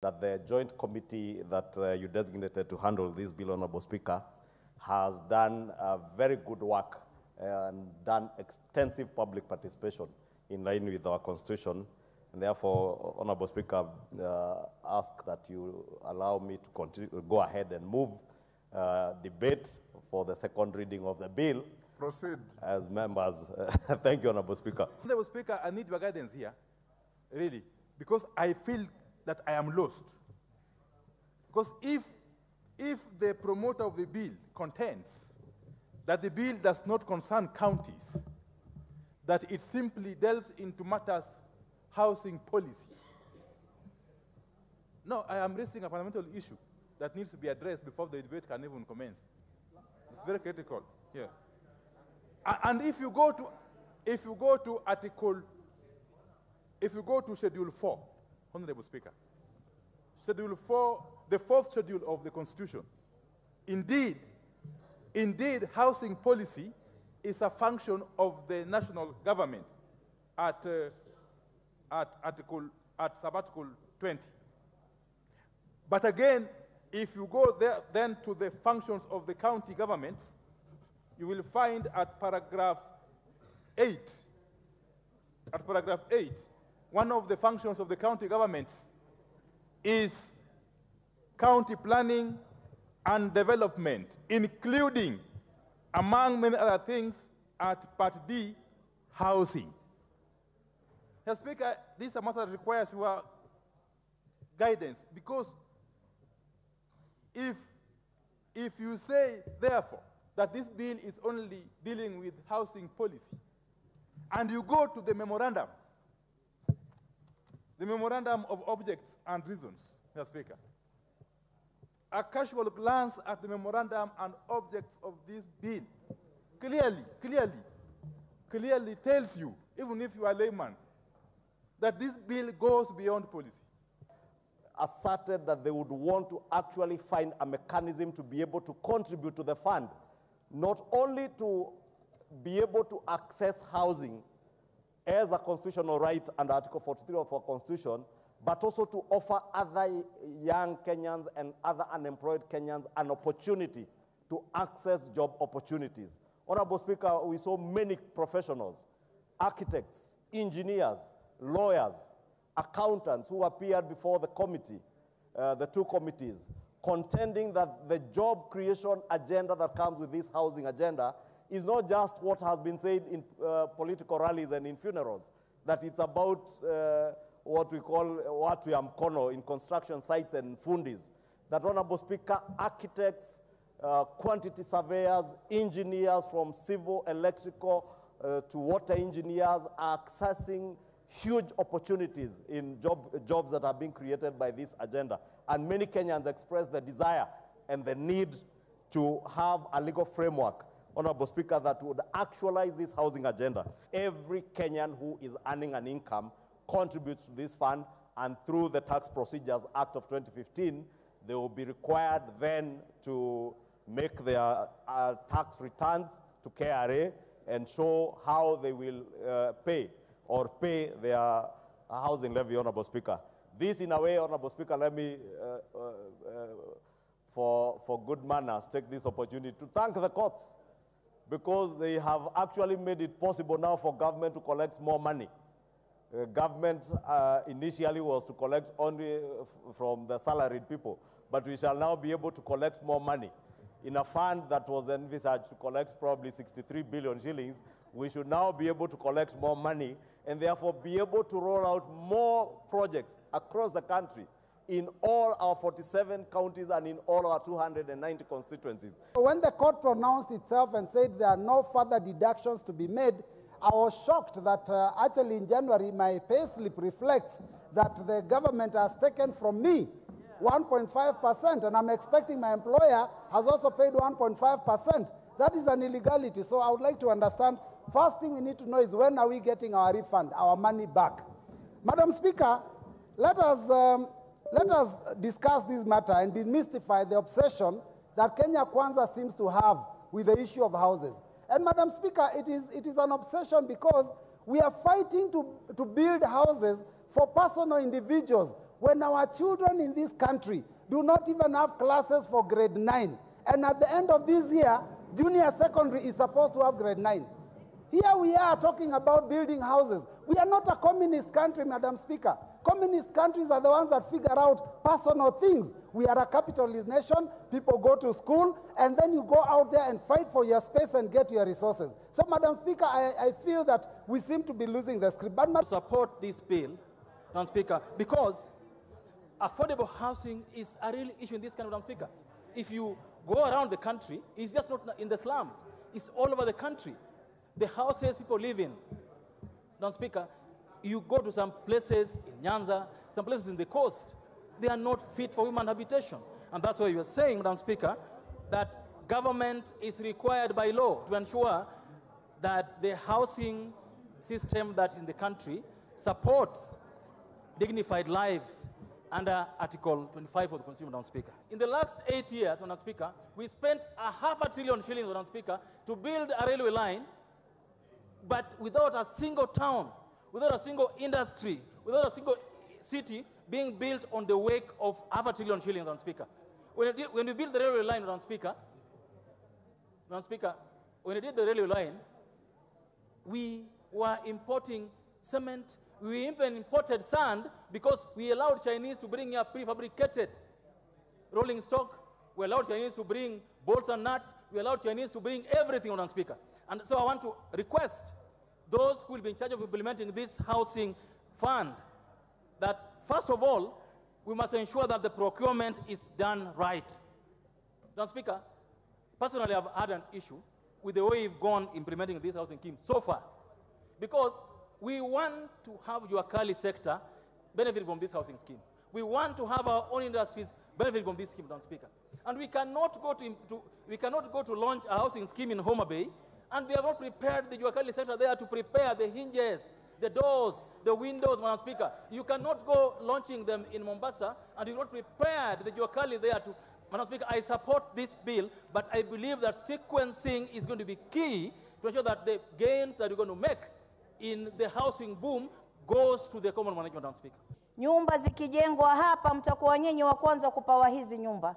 that the joint committee that you designated to handle this bill, Honorable Speaker, has done very good work and done extensive public participation in line with our Constitution. And therefore, Honorable Speaker, ask that you allow me to continue, go ahead and move debate for the second reading of the bill. Proceed. As members. Thank you, Honorable Speaker. Honorable Speaker, I need your guidance here, really, because I feel that I am lost. Because if the promoter of the bill contends that the bill does not concern counties, that it simply delves into matters housing policy. No, I am raising a fundamental issue that needs to be addressed before the debate can even commence. It's very critical here. And if you go to Schedule 4, Honorable Speaker, Schedule 4, the fourth schedule of the Constitution, indeed, housing policy is a function of the national government at Sabbatical 20. But again, if you go there then to the functions of the county governments, you will find at paragraph 8, one of the functions of the county governments is county planning and development, including, among many other things, at Part D, housing. Mr. Speaker, this is a matter that requires your guidance, because if you say, therefore, that this bill is only dealing with housing policy, and you go to the memorandum of objects and reasons, Mr. Speaker, a casual glance at the memorandum and objects of this bill clearly tells you, even if you are a layman, that this bill goes beyond policy. Asserted that they would want to actually find a mechanism to be able to contribute to the fund, not only to be able to access housing as a constitutional right under Article 43 of our Constitution, but also to offer other young Kenyans and other unemployed Kenyans an opportunity to access job opportunities. Honorable Speaker, we saw many professionals, architects, engineers, lawyers, accountants who appeared before the committee, the two committees, contending that the job creation agenda that comes with this housing agenda is not just what has been said in political rallies and in funerals, that it's about what we call watu ya mkono in construction sites and fundis. That, Honorable Speaker, architects, quantity surveyors, engineers from civil, electrical to water engineers are accessing huge opportunities in jobs that are being created by this agenda. And many Kenyans express the desire and the need to have a legal framework, Honorable Speaker, that would actualize this housing agenda. Every Kenyan who is earning an income contributes to this fund, and through the Tax Procedures Act of 2015, they will be required then to make their tax returns to KRA and show how they will pay their housing levy, Honorable Speaker. This, in a way, Honorable Speaker, let me, for good manners, take this opportunity to thank the courts, because they have actually made it possible now for government to collect more money. Government initially was to collect only from the salaried people, but we shall now be able to collect more money. In a fund that was envisaged to collect probably 63 billion shillings, we should now be able to collect more money and therefore be able to roll out more projects across the country in all our 47 counties and in all our 290 constituencies. When the court pronounced itself and said there are no further deductions to be made, I was shocked that actually in January my payslip reflects that the government has taken from me 1.5%, and I'm expecting my employer has also paid 1.5%. That is an illegality. So I would like to understand, first thing we need to know is when are we getting our refund, our money back? Madam Speaker, let us discuss this matter and demystify the obsession that Kenya Kwanza seems to have with the issue of houses. And Madam Speaker, it is an obsession because we are fighting to build houses for personal individuals when our children in this country do not even have classes for grade 9, and at the end of this year, junior secondary is supposed to have grade 9. Here we are talking about building houses. We are not a communist country, Madam Speaker. Communist countries are the ones that figure out personal things. We are a capitalist nation. People go to school, and then you go out there and fight for your space and get your resources. So, Madam Speaker, I feel that we seem to be losing the script. But support this bill, Madam Speaker, because affordable housing is a real issue in this country, Madam Speaker. If you go around the country, it's just not in the slums. It's all over the country. The houses people live in, Madam Speaker, you go to some places in Nyanza, some places in the coast, they are not fit for human habitation. And that's why you are saying, Madam Speaker, that government is required by law to ensure that the housing system that's in the country supports dignified lives under Article 25 of the Constitution, Madam Speaker. In the last 8 years, Madam Speaker, we spent $500 billion shillings, Madam Speaker, to build a railway line, but without a single town, without a single industry, without a single city being built on the wake of $500 billion shillings, Madam Speaker. When we built the railway line, Madam Speaker, when we did the railway line, we were importing cement. We even imported sand because we allowed Chinese to bring here prefabricated rolling stock. We allowed Chinese to bring bolts and nuts. We allowed Chinese to bring everything, Madam Speaker. And so I want to request those who will be in charge of implementing this housing fund that, first of all, we must ensure that the procurement is done right. Madam Speaker, personally, I've had an issue with the way we've gone implementing this housing scheme so far, because we want to have your Kali sector benefit from this housing scheme. We want to have our own industries benefit from this scheme, Madam Speaker. And we cannot go to launch a housing scheme in Homa Bay, and we have not prepared the Juakali sector there to prepare the hinges, the doors, the windows, Madam Speaker. You cannot go launching them in Mombasa, and you've not prepared the Juakali there to. Madam Speaker, I support this bill, but I believe that sequencing is going to be key to ensure that the gains that we're going to make in the housing boom goes to the common management, Madam Speaker. Nyumba zikijengwa hapa, mtakuwa nyinyi wa kwanza kupawa hizi nyumba.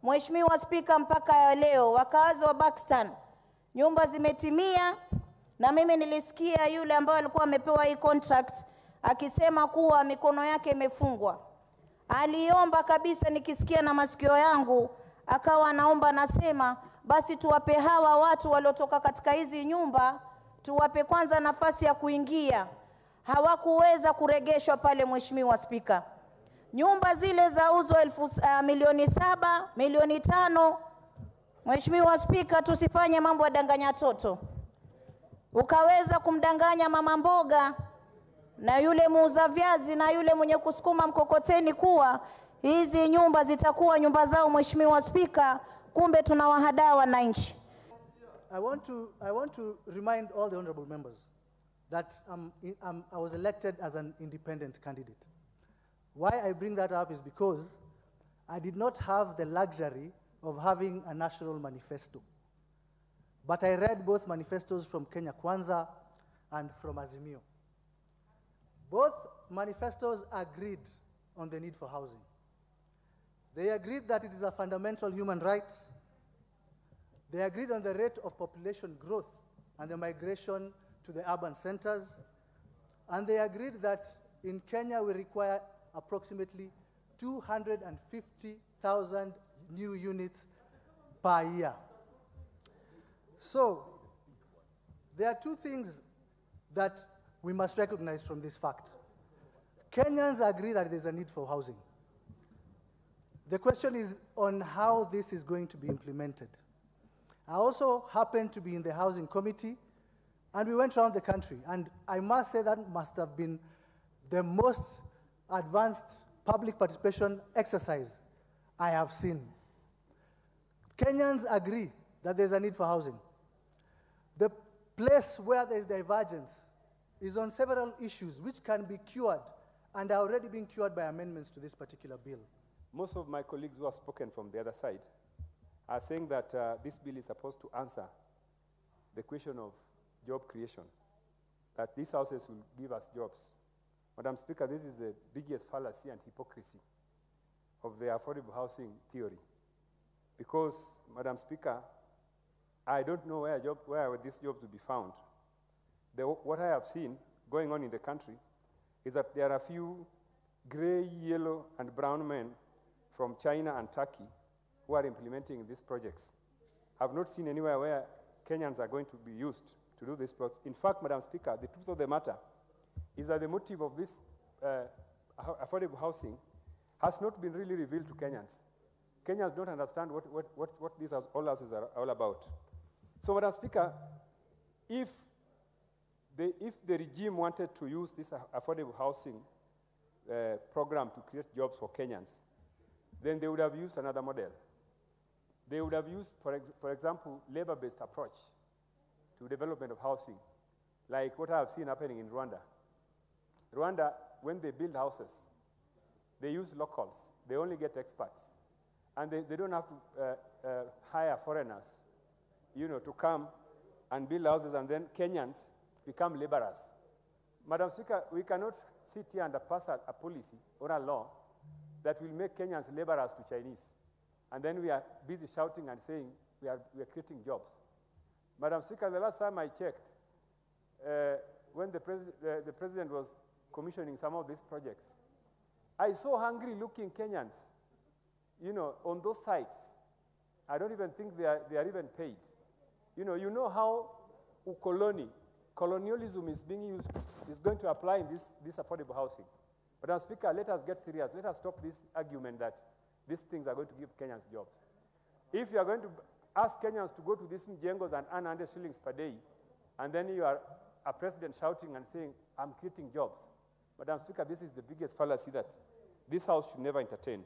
Mheshimiwa Spika, mpaka leo wakazi wa Buxton nyumba zimetimia, na mimi nilisikia yule ambaye alikuwa amepewa hii contract akisema kuwa mikono yake imefungwa. Aliomba kabisa, nikisikia na masikio yangu, akawa anaomba, nasema basi tuwape hawa watu waliotoka katika hizi nyumba, tuwape kwanza nafasi ya kuingia. Hawakuweza kuregeshwa pale, Mheshimiwa Spika. Nyumba zile zauzwa milioni 7, milioni 5. Mheshimiwa Spika, tusifanye mambo ya danganya toto. Ukaweza kumdanganya mama mboga na yule muuza viazi na yule mwenye kusukuma mkokoteni kuwa hizi nyumba zitakuwa nyumba zao, Mheshimiwa Spika, kumbe tunawahadaa wananchi. I want to remind all the honorable members that I was elected as an independent candidate. Why I bring that up is because I did not have the luxury of having a national manifesto. But I read both manifestos from Kenya Kwanza and from Azimio. Both manifestos agreed on the need for housing. They agreed that it is a fundamental human right. They agreed on the rate of population growth and the migration to the urban centers. And they agreed that in Kenya we require approximately 250,000 new units per year. So there are two things that we must recognize from this fact. Kenyans agree that there's a need for housing. The question is on how this is going to be implemented. I also happened to be in the housing committee, and we went around the country, and I must say that must have been the most advanced public participation exercise I have seen. Kenyans agree that there's a need for housing. The place where there's divergence is on several issues which can be cured and are already being cured by amendments to this particular bill. Most of my colleagues who have spoken from the other side are saying that this bill is supposed to answer the question of job creation, that these houses will give us jobs. Madam Speaker, this is the biggest fallacy and hypocrisy of the affordable housing theory. Because, Madam Speaker, I don't know where these jobs will be found. What I have seen going on in the country is that there are a few gray, yellow, and brown men from China and Turkey who are implementing these projects. I've not seen anywhere where Kenyans are going to be used to do these projects. In fact, Madam Speaker, the truth of the matter is that the motive of this affordable housing has not been really revealed to Kenyans. Kenyans don't understand what these all houses are all about. So, Madam Speaker, if the regime wanted to use this affordable housing program to create jobs for Kenyans, then they would have used another model. They would have used, for example, labor-based approach to development of housing, like what I have seen happening in Rwanda. Rwanda, when they build houses, they use locals. They only get experts. And they don't have to hire foreigners, to come and build houses, and then Kenyans become laborers. Madam Speaker, we cannot sit here and pass a policy or a law that will make Kenyans laborers to Chinese. And then we are busy shouting and saying we are creating jobs. Madam Speaker, the last time I checked, when the president was commissioning some of these projects, I saw hungry-looking Kenyans, on those sites. I don't even think they are even paid. You know how colonialism is being used, is going to apply in this affordable housing. Madam Speaker, let us get serious. Let us stop this argument that these things are going to give Kenyans jobs. If you are going to ask Kenyans to go to these mjengos and earn 100 shillings per day, and then you are a president shouting and saying, I'm creating jobs. Madam Speaker, this is the biggest fallacy that this House should never entertain.